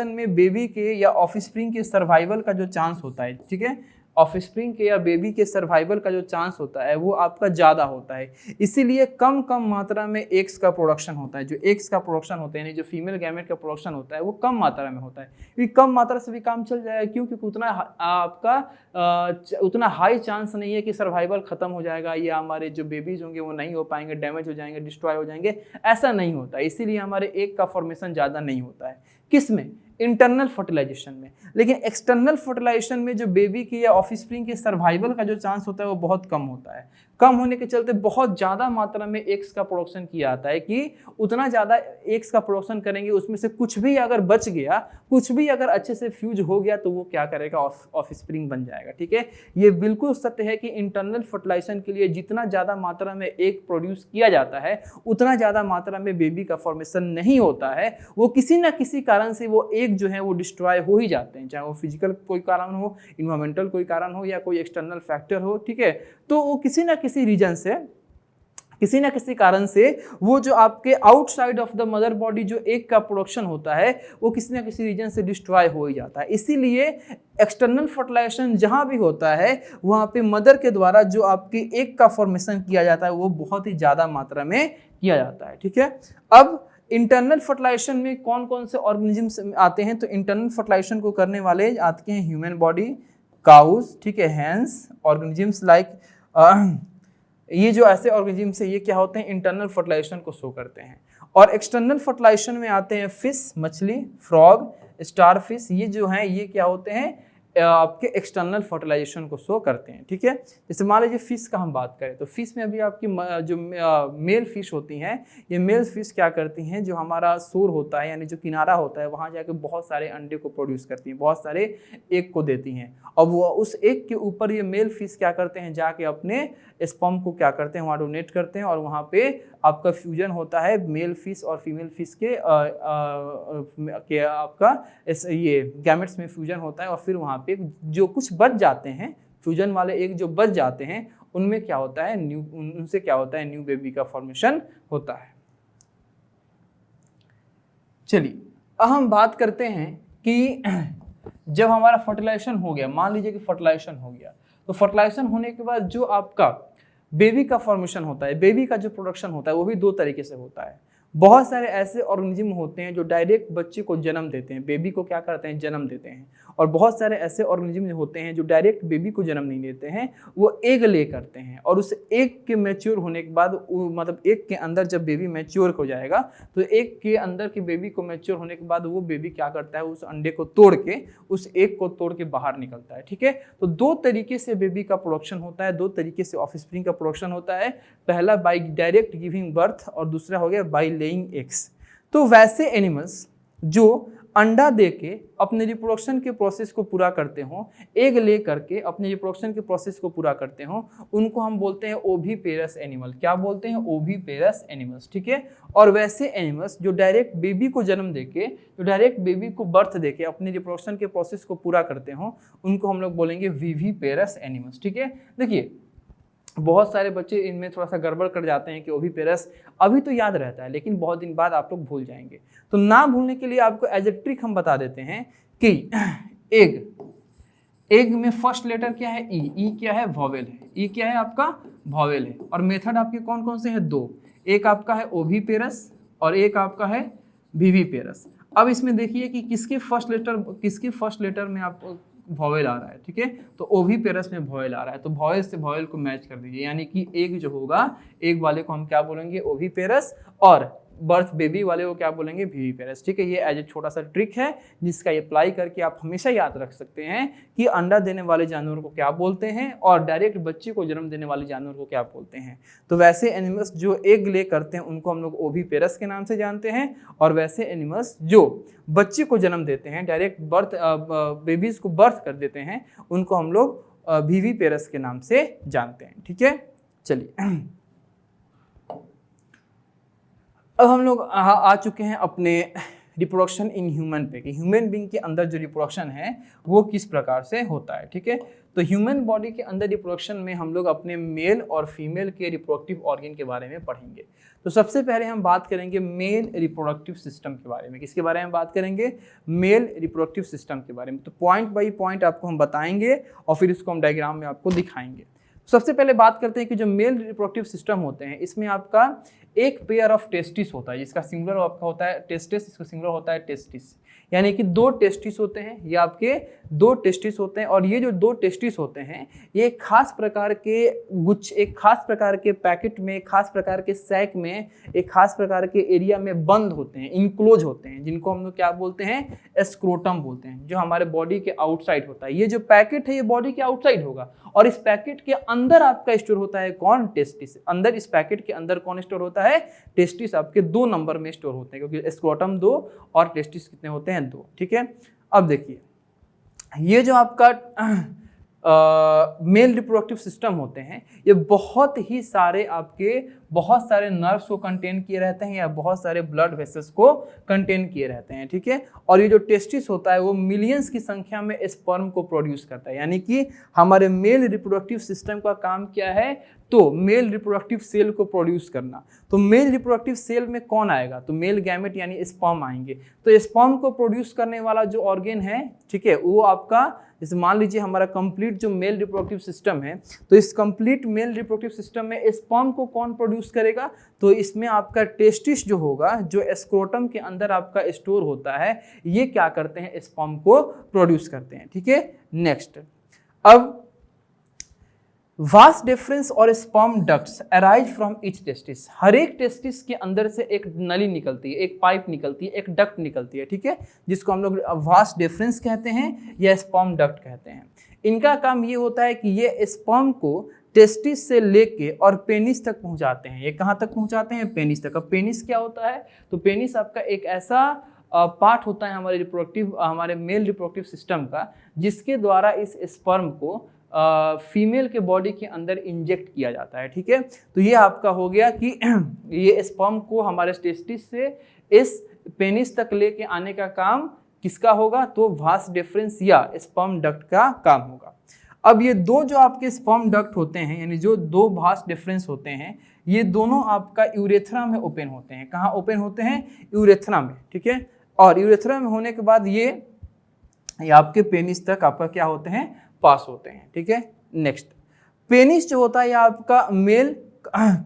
में बेबी के या ऑफस्प्रिंग के सर्वाइवल का जो चांस होता है, ठीक है, ऑफस्प्रिंग के या बेबी के सर्वाइवल का जो चांस होता है वो आपका ज़्यादा होता है। इसीलिए कम मात्रा में एग्स का प्रोडक्शन होता है। जो एग्स का प्रोडक्शन होता है यानी जो फीमेल गैमेट का प्रोडक्शन होता है वो कम मात्रा में होता है। क्योंकि कम मात्रा से भी काम चल जाएगा, क्योंकि उतना आपका उतना हाई चांस नहीं है कि सर्वाइवल खत्म हो जाएगा या हमारे जो बेबीज होंगे वो नहीं हो पाएंगे, डैमेज हो जाएंगे, डिस्ट्रॉय हो जाएंगे, ऐसा नहीं होता। इसीलिए हमारे एग का फॉर्मेशन ज़्यादा नहीं होता है। किस में, इंटरनल फर्टिलाइजेशन में। लेकिन एक्सटर्नल फर्टिलाइजेशन में जो बेबी की या ऑफस्प्रिंग के सर्वाइवल का जो चांस होता है वो बहुत कम होता है। कम होने के चलते बहुत ज़्यादा मात्रा में एग्स का प्रोडक्शन किया जाता है कि उतना ज़्यादा एग्स का प्रोडक्शन करेंगे, उसमें से कुछ भी अगर बच गया, कुछ भी अगर अच्छे से फ्यूज हो गया तो वो क्या करेगा, ऑफस्प्रिंग बन जाएगा। ठीक है, ये बिल्कुल सत्य है कि इंटरनल फर्टिलाइजेशन के लिए जितना ज़्यादा मात्रा में एग प्रोड्यूस किया जाता है उतना ज़्यादा मात्रा में बेबी का फॉर्मेशन नहीं होता है। वो किसी न किसी कारण से वो एग जो है वो डिस्ट्रॉय हो ही जाते हैं, चाहे वो फिजिकल कोई कारण हो, इन्वायरमेंटल कोई कारण हो या कोई एक्सटर्नल फैक्टर हो। ठीक है, तो वो किसी न किसी रीजन से, किसी न किसी कारण से वो जो आपके outside of the mother body जो एग का प्रोडक्शन होता है वो किसी न किसी रीजन से डिस्ट्रॉय हो ही जाता है। इसीलिए एक्सटर्नल फर्टिलाइजेशन जहाँ भी होता है वहाँ पे मदर के द्वारा जो आपके एग का फॉर्मेशन किया जाता है वो बहुत ही ज़्यादा मात्रा में किया जाता है। ठीक है, अब इंटरनल फर्टिलाइजेशन में कौन कौन से ऑर्गेनिजम्स आते हैं? तो इंटरनल फर्टिलाइजेशन को करने वाले आते हैं ह्यूमन बॉडी, काउस, ठीक है, हैंस, ऑर्गेनिजम्स लाइक ये जो ऐसे ऑर्गेनिजम्स है ये क्या होते हैं? इंटरनल फर्टिलाइजेशन को शो करते हैं। और एक्सटर्नल फर्टिलाइजेशन में आते हैं फिश, मछली, फ्रॉग, स्टार फिश, ये जो हैं ये क्या होते हैं? आपके एक्सटर्नल फर्टिलाइजेशन को शो करते हैं, ठीक है। जैसे मान लीजिए फिश का हम बात करें तो फिश में अभी आपकी जो मेल फिश होती हैं, ये मेल फिश क्या करती हैं? जो हमारा शोर होता है यानी जो किनारा होता है वहाँ जाके बहुत सारे अंडे को प्रोड्यूस करती हैं, बहुत सारे एग को देती हैं, और वो उस एग के ऊपर ये मेल फिश क्या करते हैं? जाके अपने स्पर्म को क्या करते हैं? वहाँ डोनेट करते हैं, और वहाँ पे आपका फ्यूजन होता है मेल फिश और फीमेल फिश के आपका ये गैमेट्स में फ्यूजन होता है, और फिर वहाँ पे जो कुछ बच जाते हैं, फ्यूजन वाले एग जो बच जाते हैं, उनमें क्या होता है? उनसे क्या होता है? न्यू बेबी का फॉर्मेशन होता है। चलिए अब हम बात करते हैं कि जब हमारा फर्टिलाइजेशन हो गया, मान लीजिए कि फर्टिलाइजेशन हो गया, तो फर्टिलाइजेशन होने के बाद जो आपका बेबी का फॉर्मेशन होता है, बेबी का जो प्रोडक्शन होता है, वो भी दो तरीके से होता है। बहुत सारे ऐसे ऑर्गेनिज्म होते हैं जो डायरेक्ट बच्चे को जन्म देते हैं, बेबी को क्या करते हैं? जन्म देते हैं। और बहुत सारे ऐसे ऑर्गेनिज्म होते हैं जो डायरेक्ट बेबी को जन्म नहीं देते हैं, वो एग ले करते हैं, और उस एग के मैच्योर होने के बाद मतलब एग के अंदर जब बेबी मैच्योर हो जाएगा, तो एग के अंदर के बेबी को मैच्योर होने के बाद वो बेबी क्या करता है? उस अंडे को तोड़ के, उस एग को तोड़ के बाहर निकलता है, ठीक है। तो दो तरीके से बेबी का प्रोडक्शन होता है, दो तरीके से ऑफस्प्रिंग का प्रोडक्शन होता है। पहला बाई डायरेक्ट गिविंग बर्थ, और दूसरा हो गया बाई लेइंग एग्स। तो वैसे एनिमल्स जो अंडा देके अपने रिप्रोडक्शन के प्रोसेस को पूरा करते हों, एग ले करके अपने रिप्रोडक्शन के प्रोसेस को पूरा करते हों, उनको हम बोलते हैं ओविपेरस एनिमल। क्या बोलते हैं? ओविपेरस एनिमल्स, ठीक है। और वैसे एनिमल्स जो डायरेक्ट बेबी को जन्म देके, जो डायरेक्ट बेबी को बर्थ देके अपने रिप्रोडक्शन के प्रोसेस को पूरा करते हों, उनको हम लोग बोलेंगे विविपेरस एनिमल्स, ठीक है। देखिए बहुत सारे बच्चे इनमें थोड़ा सा गड़बड़ कर जाते हैं कि ओविपेरस अभी तो याद रहता है, लेकिन बहुत दिन बाद आप लोग भूल जाएंगे। तो ना भूलने के लिए आपको एज ए ट्रिक हम बता देते हैं कि एग में फर्स्ट लेटर क्या है? ई क्या है? वॉवेल है। ई क्या है? आपका वॉवेल है। और मेथड आपके कौन कौन से हैं? दो। एक आपका है ओविपेरस और एक आपका है विविपेरस। अब इसमें देखिए कि किसके फर्स्ट लेटर में आप वॉवेल आ रहा है, ठीक है। तो ओविपेरस में वॉवेल आ रहा है, तो वॉवेल से वॉवेल को मैच कर दीजिए, यानी कि एग जो होगा, एग वाले को हम क्या बोलेंगे? ओविपेरस, और बर्थ बेबी वाले को क्या बोलेंगे? विविपेरस, ठीक है। ये एज ए छोटा सा ट्रिक है जिसका अप्लाई करके आप हमेशा याद रख सकते हैं कि अंडा देने वाले जानवर को क्या बोलते हैं और डायरेक्ट बच्चे को जन्म देने वाले जानवर को क्या बोलते हैं। तो वैसे एनिमल्स जो एग ले करते हैं उनको हम लोग ओविपेरस के नाम से जानते हैं, और वैसे एनिमल्स जो बच्चे को जन्म देते हैं, डायरेक्ट बर्थ बेबीज को बर्थ कर देते हैं, उनको हम लोग विविपेरस के नाम से जानते हैं, ठीक है। चलिए अब हम लोग आ चुके हैं अपने रिप्रोडक्शन इन ह्यूमन पे, कि ह्यूमन बीइंग के अंदर जो रिप्रोडक्शन है वो किस प्रकार से होता है, ठीक है। तो ह्यूमन बॉडी के अंदर रिप्रोडक्शन में हम लोग अपने मेल और फीमेल के रिप्रोडक्टिव ऑर्गन के बारे में पढ़ेंगे। तो सबसे पहले हम बात करेंगे मेल रिप्रोडक्टिव सिस्टम के बारे में। किसके बारे में बात करेंगे? मेल रिप्रोडक्टिव सिस्टम के बारे में। तो पॉइंट बाई पॉइंट आपको हम बताएंगे और फिर इसको हम डायग्राम में आपको दिखाएंगे। सबसे पहले बात करते हैं कि जो मेल रिप्रोडक्टिव सिस्टम होते हैं, इसमें आपका एक पेयर ऑफ टेस्टिस होता है, जिसका सिंगुलर आपका होता है टेस्टिस, इसका सिंगुलर होता है टेस्टिस, यानी कि दो टेस्टिस होते हैं। ये आपके दो टेस्टिस होते हैं, और ये जो दो टेस्टिस होते हैं ये एक खास प्रकार के एक खास प्रकार के पैकेट में, एक खास प्रकार के सैक में, एक खास प्रकार के एरिया में बंद होते हैं, इनक्लोज होते हैं, जिनको हम लोग क्या बोलते हैं? स्क्रोटम बोलते हैं, जो हमारे बॉडी के आउटसाइड होता है। ये जो पैकेट है ये बॉडी के आउटसाइड होगा, और इस पैकेट के अंदर आपका स्टोर होता है कौन? टेस्टिस। अंदर इस पैकेट के अंदर कौन स्टोर होता है? टेस्टिस आपके 2 नंबर में स्टोर होते हैं, क्योंकि स्क्रोटम 2 और टेस्टिस कितने होते हैं? 2, ठीक है। अब देखिए ये जो आपका मेल रिप्रोडक्टिव सिस्टम होते हैं, ये बहुत सारे नर्व्स को कंटेन किए रहते हैं, या बहुत सारे ब्लड वेसल्स को कंटेन किए रहते हैं, ठीक है। और ये जो टेस्टिस होता है वो मिलियंस की संख्या में स्पर्म को प्रोड्यूस करता है, यानी कि हमारे मेल रिप्रोडक्टिव सिस्टम का काम क्या है? तो मेल रिप्रोडक्टिव सेल को प्रोड्यूस करना। तो मेल रिप्रोडक्टिव सेल में कौन आएगा? तो मेल गैमेट यानी स्पर्म आएंगे। तो स्पर्म को प्रोड्यूस करने वाला जो ऑर्गन है, ठीक है, वो आपका जैसे मान लीजिए हमारा कंप्लीट जो मेल रिप्रोडक्टिव सिस्टम है, तो इस कंप्लीट मेल रिप्रोडक्टिव सिस्टम में स्पर्म को कौन प्रोड्यूस करेगा, तो इसमें आपका टेस्टिस जो होगा, जो स्क्रोटम के अंदर आपका स्टोर होता है, ये क्या करते हैं, स्पर्म को प्रोड्यूस करते हैं। ठीक है, नेक्स्ट, अब वास्ट डिफरेंस और sperm ducts arise from each testis. हर एक टेस्टिस के अंदर से एक नली निकलती है, एक पाइप निकलती है, एक डक्ट निकलती है। ठीक है, जिसको हम लोग वास्ट डिफरेंस कहते हैं या स्पर्म डक्ट कहते हैं। इनका काम ये होता है कि ये स्पर्म को टेस्टिस से लेके और पेनिस तक पहुंचाते हैं। ये कहाँ तक पहुंचाते हैं, पेनिस तक। अब पेनिस क्या होता है, तो पेनिस आपका एक ऐसा पार्ट होता है हमारे मेल रिप्रोडक्टिव सिस्टम का, जिसके द्वारा इस स्पर्म को फीमेल के बॉडी के अंदर इंजेक्ट किया जाता है। ठीक है, तो ये आपका हो गया कि ये स्पर्म को हमारे टेस्टिस से इस पेनिस तक लेके आने का काम किसका होगा, तो वास डिफरेंस या स्पर्म डक्ट का काम होगा। अब ये दो जो आपके स्पर्म डक्ट होते हैं, यानी जो दो वास डिफरेंस होते हैं, ये दोनों आपका यूरेथ्रा में ओपन होते हैं। कहाँ ओपन होते हैं, यूरेथ्रा में। ठीक है, और यूरेथ्रा में होने के बाद ये आपके पेनिस तक आपका क्या होते हैं, पास होते हैं। ठीक है, नेक्स्ट, पेनिस जो होता है ये आपका मेल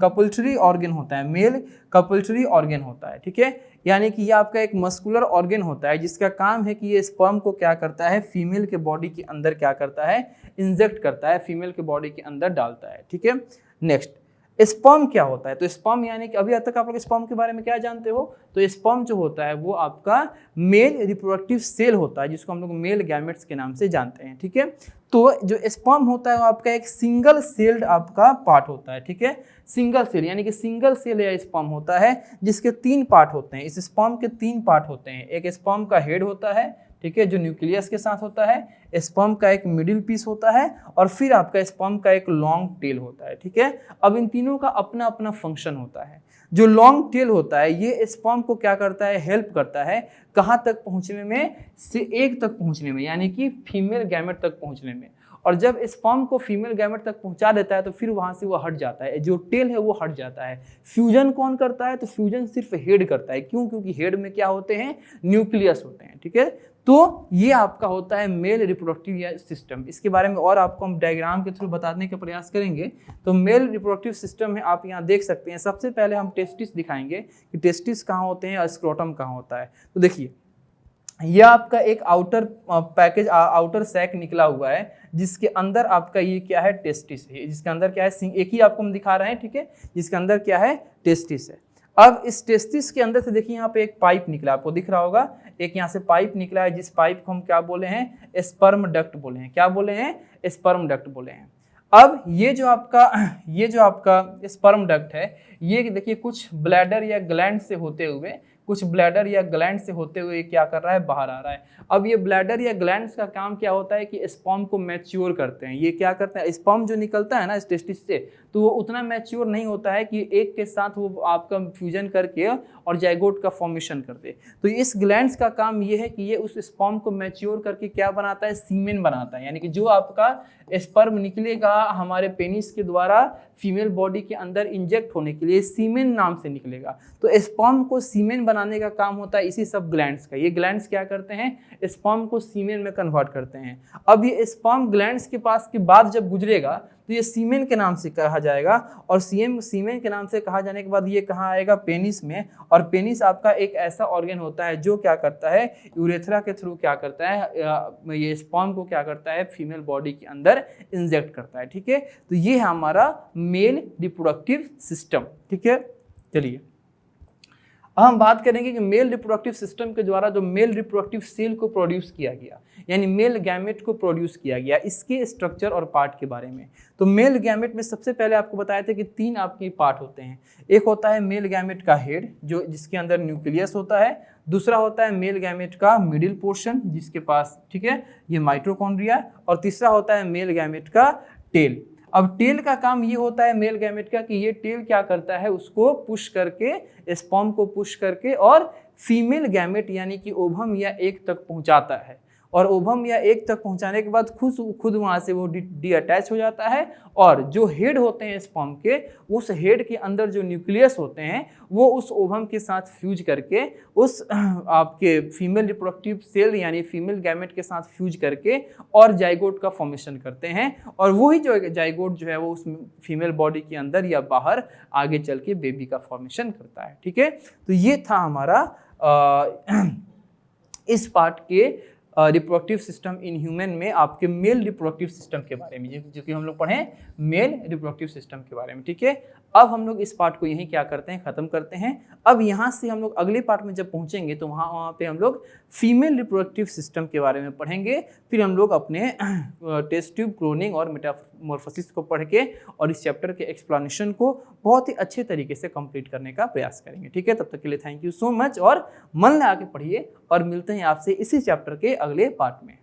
कपल्टरी ऑर्गन होता है, मेल कपल्टरी ऑर्गन होता है। ठीक है, यानी कि ये आपका एक मस्कुलर ऑर्गन होता है, जिसका काम है कि ये स्पर्म को क्या करता है, फीमेल के बॉडी के अंदर क्या करता है, इंजेक्ट करता है, फीमेल के बॉडी के अंदर डालता है। ठीक है, नेक्स्ट, स्पर्म क्या होता है, तो स्पर्म यानी कि अभी तक आप लोग स्पर्म के बारे में क्या जानते हो, तो स्पर्म जो होता है वो आपका मेल रिप्रोडक्टिव सेल होता है, जिसको हम लोग मेल गैमेट्स के नाम से जानते हैं। ठीक है, तो जो स्पर्म होता है वो आपका एक सिंगल सेल्ड आपका पार्ट होता है। ठीक है, सिंगल सेल यानी कि सिंगल सेल या स्पर्म होता है, जिसके 3 पार्ट होते हैं। इस स्पर्म के 3 पार्ट होते हैं। एक स्पर्म का हेड होता है, ठीक है, जो न्यूक्लियस के साथ होता है, स्पर्म का एक मिडिल पीस होता है, और फिर आपका स्पर्म का एक लॉन्ग टेल होता है। ठीक है, अब इन तीनों का अपना अपना फंक्शन होता है। जो लॉन्ग टेल होता है ये स्पर्म को क्या करता है, हेल्प करता है कहाँ तक पहुँचने में, से एग तक पहुँचने में, यानी कि फीमेल गैमेट तक पहुँचने में। और जब स्पर्म को फीमेल गैमेट तक पहुंचा देता है तो फिर वहां से वो हट जाता है, जो टेल है वो हट जाता है। फ्यूजन कौन करता है, तो फ्यूजन सिर्फ हेड करता है। क्यों, क्योंकि हेड में क्या होते हैं, न्यूक्लियस होते हैं। ठीक है, तो ये आपका होता है मेल रिप्रोडक्टिव सिस्टम। इसके बारे में और आपको हम डायग्राम के थ्रू बताने का प्रयास करेंगे। तो मेल रिप्रोडक्टिव सिस्टम है, आप यहाँ देख सकते हैं। सबसे पहले हम टेस्टिस दिखाएंगे कि टेस्टिस कहाँ होते हैं और स्क्रोटम कहाँ होता है। तो देखिए, यह आपका एक आउटर पैकेज, आउटर सैक निकला हुआ है, जिसके अंदर आपका ये क्या है, टेस्टिस है। जिसके अंदर क्या है, एक ही आपको हम दिखा रहे हैं। ठीक है, जिसके अंदर क्या है, टेस्टिस है। अब इस टेस्टिस के अंदर से देखिए यहाँ पे एक पाइप निकला, आपको दिख रहा होगा, एक यहाँ से पाइप निकला है, जिस पाइप को हम क्या बोले हैं, स्पर्म डक्ट बोले हैं। क्या बोले हैं, स्पर्म डक्ट बोले हैं। अब ये जो आपका स्पर्म डक्ट है, ये देखिए कुछ ब्लैडर या ग्लैंड से होते हुए क्या कर रहा है, बाहर आ रहा है। अब ये ब्लैडर या ग्लैंड्स का काम क्या होता है कि स्पर्म को मैच्योर करते हैं। ये क्या करते हैं, स्पर्म जो निकलता है ना इस टेस्टिस से, तो वो उतना मैच्योर नहीं होता है कि एक के साथ वो आपका फ्यूजन करके और जाइगोट का फॉर्मेशन कर दे। तो इस ग्लैंड्स का काम ये है कि ये उस स्पर्म को मैच्योर करके क्या बनाता है, सीमेन बनाता है। यानी कि जो आपका स्पर्म निकलेगा हमारे पेनिस के द्वारा फीमेल बॉडी के अंदर इंजेक्ट होने के लिए, सीमेन नाम से निकलेगा। तो स्पर्म को सीमेन बनाने का काम होता है इसी सब ग्लैंड्स का। ये ग्लैंड्स क्या करते हैं, स्पर्म को सीमेन में कन्वर्ट करते हैं। अब ये स्पर्म ग्लैंड्स के पास के बाद जब गुजरेगा तो ये सीमेन के नाम से कहा जाएगा, और सीमेन के नाम से कहा जाने के बाद ये कहाँ आएगा, पेनिस में। और पेनिस आपका एक ऐसा ऑर्गन होता है जो क्या करता है, यूरेथ्रा के थ्रू क्या करता है, ये स्पर्म को क्या करता है, फीमेल बॉडी के अंदर इंजेक्ट करता है। ठीक है, तो ये है हमारा मेल रिप्रोडक्टिव सिस्टम। ठीक है, चलिए अब हम बात करेंगे कि मेल रिप्रोडक्टिव सिस्टम के द्वारा जो मेल रिप्रोडक्टिव सेल को प्रोड्यूस किया गया, यानी मेल गैमेट को प्रोड्यूस किया गया, इसके स्ट्रक्चर और पार्ट के बारे में। तो मेल गैमेट में सबसे पहले आपको बताया था कि 3 आपके पार्ट होते हैं। एक होता है मेल गैमेट का हेड, जो जिसके अंदर न्यूक्लियस होता है। दूसरा होता है मेल गैमेट का मिडिल पोर्शन, जिसके पास, ठीक है, ये माइटोकॉन्ड्रिया। और तीसरा होता है मेल गैमेट का टेल। अब टेल का काम ये होता है मेल गैमेट का कि ये टेल क्या करता है, उसको पुश करके, स्पर्म को पुश करके और फीमेल गैमेट यानी कि ओवम या एग तक पहुंचाता है। और ओवम या एग तक पहुंचाने के बाद खुद वहां से वो डी अटैच हो जाता है और जो हेड होते हैं स्पर्म के, उस हेड के अंदर जो न्यूक्लियस होते हैं वो उस ओवम के साथ फ्यूज करके उस आपके फीमेल रिप्रोडक्टिव सेल यानी फीमेल गैमेट के साथ फ्यूज करके और जाइगोट का फॉर्मेशन करते हैं और वही जो जाइगोट जो है वो उस फीमेल बॉडी के अंदर या बाहर आगे चल के बेबी का फॉर्मेशन करता है। ठीक है, तो ये था हमारा इस पार्ट के रिप्रोडक्टिव सिस्टम इन ह्यूमन में आपके मेल रिप्रोडक्टिव सिस्टम के बारे में, जो कि हम लोग पढ़े मेल रिप्रोडक्टिव सिस्टम के बारे में। ठीक है, अब हम लोग इस पार्ट को यहीं क्या करते हैं, खत्म करते हैं। अब यहाँ से हम लोग अगले पार्ट में जब पहुँचेंगे तो वहाँ पे हम लोग फीमेल रिप्रोडक्टिव सिस्टम के बारे में पढ़ेंगे। फिर हम लोग अपने टेस्ट ट्यूब, क्लोनिंग और मेटामॉर्फोसिस को पढ़ के और इस चैप्टर के एक्सप्लेनेशन को बहुत ही अच्छे तरीके से कंप्लीट करने का प्रयास करेंगे। ठीक है, तब तक के लिए थैंक यू सो मच और मन लगा के पढ़िए और मिलते हैं आपसे इसी चैप्टर के अगले पार्ट में।